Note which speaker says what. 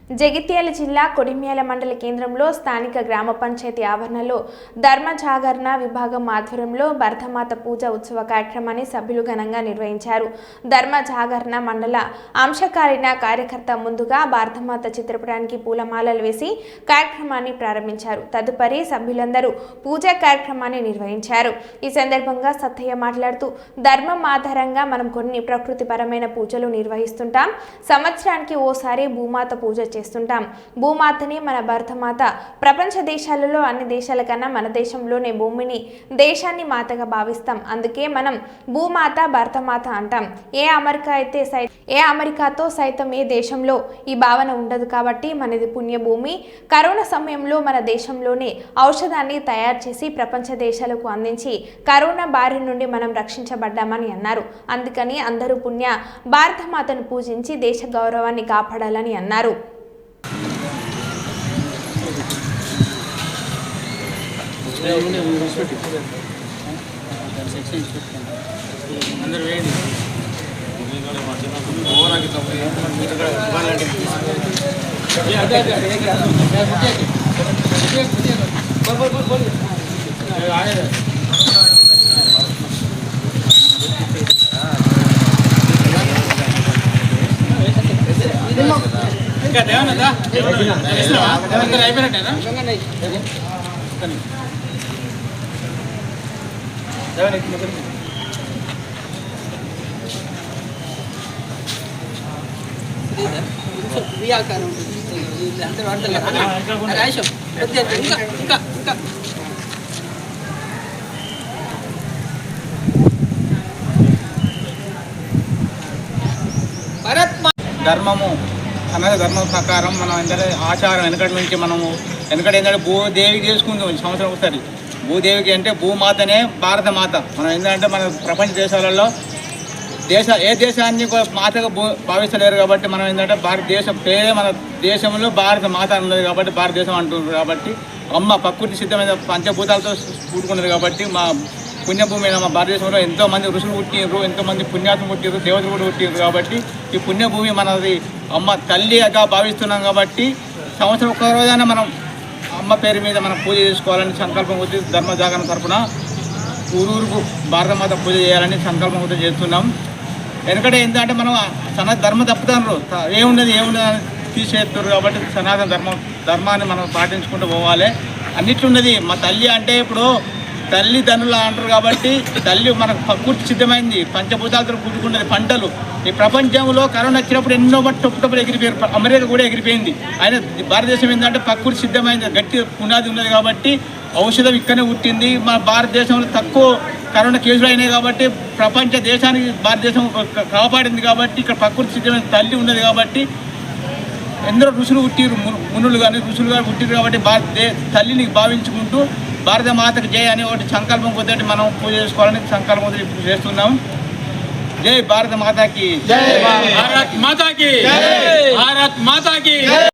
Speaker 1: జగిత్యాల జిల్లా కొడిమ్యాల మండల కేంద్రంలో స్థానిక గ్రామ పంచాయతీ ఆవరణలో ధర్మ జాగరణ విభాగం ఆధ్వర్యంలో భరతమాత పూజ ఉత్సవ కార్యక్రమాన్ని సభ్యులు ఘనంగా నిర్వహించారు. ధర్మ జాగరణ మండల అంశకాలీన కార్యకర్త ముందుగా భారతమాత చిత్రపటానికి పూలమాలలు వేసి కార్యక్రమాన్ని ప్రారంభించారు. తదుపరి సభ్యులందరూ పూజా కార్యక్రమాన్ని నిర్వహించారు. ఈ సందర్భంగా సత్తయ్య మాట్లాడుతూ ధర్మం ఆధారంగా మనం కొన్ని ప్రకృతిపరమైన పూజలు నిర్వహిస్తుంటాం. సంవత్సరానికి ఓసారి భూమాత పూజ చేస్తుంటాం. భూమాతని మన భరతమాత ప్రపంచ దేశాలలో అన్ని దేశాల కన్నా మన దేశంలోనే భూమిని దేశాన్ని మాతగా భావిస్తాం. అందుకే మనం భూమాత భరతమాత అంటాం. ఏ అమెరికాతో సైతం ఏ దేశంలో ఈ భావన ఉండదు. కాబట్టి మనది పుణ్యభూమి. కరోనా సమయంలో మన దేశంలోనే ఔషధాన్ని తయారు చేసి ప్రపంచ దేశాలకు అందించి కరోనా బారి నుండి మనం రక్షించబడ్డామని అన్నారు. అందుకని అందరూ పుణ్య భారతమాతను పూజించి దేశ గౌరవాన్ని కాపాడాలని అన్నారు.
Speaker 2: ఇంకా దేవనదా అయిపోయినట్టేనా ధర్మము అనేది ధర్మం ప్రకారం మనం ఏంటంటే ఆచారం వెనకటి నుంచి మనము వెనకటి ఏంటంటే భూదేవికి చేసుకుందాం సంవత్సరం ఒకసారి. భూదేవికి అంటే భూమాతనే భారతమాత. మనం ఏంటంటే మన ప్రపంచ దేశాలలో ఏ దేశాన్ని మాతగా భావిస్తలేరు. కాబట్టి మనం ఏంటంటే భారతదేశం పేరే మన దేశంలో భారత మాత ఉన్నది కాబట్టి భారతదేశం అంటున్నారు. కాబట్టి అమ్మ ప్రకృతి సిద్ధమైన పంచభూతాలతో కూడుకున్నది. కాబట్టి మా పుణ్యభూమి మా భారతదేశంలో ఎంతోమంది ఋషులు పుట్టినారు, ఎంతోమంది పుణ్యాత్మ పుట్టినారు, దేవతలు కూడా పుట్టినారు. కాబట్టి ఈ పుణ్యభూమి మనది అమ్మ తల్లిగా భావిస్తున్నాం. కాబట్టి సంవత్సరం ఒక్క రోజైనా మనం అమ్మ పేరు మీద మనం పూజ చేసుకోవాలని సంకల్పం వచ్చి ధర్మ జాగరణ తరపున ఊరూరుకు భారతమాత పూజ చేయాలని సంకల్పం వచ్చి చేస్తున్నాం. ఎందుకంటే ఏంటంటే మనం సనాతన ధర్మం తప్పుతారు, ఏమున్నది అని తీసేస్తారు. కాబట్టి సనాతన ధర్మాన్ని మనం పాటించుకుంటూ పోవాలి. అన్నిట్లున్నది మా తల్లి అంటే ఇప్పుడు తల్లిదండ్రులు అంటారు. కాబట్టి తల్లి మనకు ప్రకృతి సిద్ధమైంది, పంచభూతాలతో కూడుకున్నది. పంటలు ఈ ప్రపంచంలో కరోనా వచ్చినప్పుడు ఎన్నో టొప్పుటప్పుడు ఎగిరిపోయారు. అమెరికా కూడా ఎగిరిపోయింది. ఆయన భారతదేశం ఏంటంటే ప్రకృతి సిద్ధమైంది, గట్టి పునాది ఉన్నది. కాబట్టి ఔషధం ఇక్కడనే పుట్టింది. మన భారతదేశంలో తక్కువ కరోనా కేసులు అయినాయి. కాబట్టి ప్రపంచ దేశానికి భారతదేశం కాపాడింది. కాబట్టి ఇక్కడ ప్రకృతి సిద్ధమైన తల్లి ఉన్నది. కాబట్టి ఎందరో ఋషులు పుట్టిరు, మునులు కానీ ఋషులు కానీ పుట్టిరు. కాబట్టి తల్లిని భావించుకుంటూ భారత మాతకు జై అనే ఒకటి సంకల్పం కొద్ది మనం పూజ చేసుకోవాలని సంకల్పం ఇప్పుడు చేస్తున్నాం. జై భారత మాతాకి, జై భారత్ మాతాకి, భారత్ మాతాకి.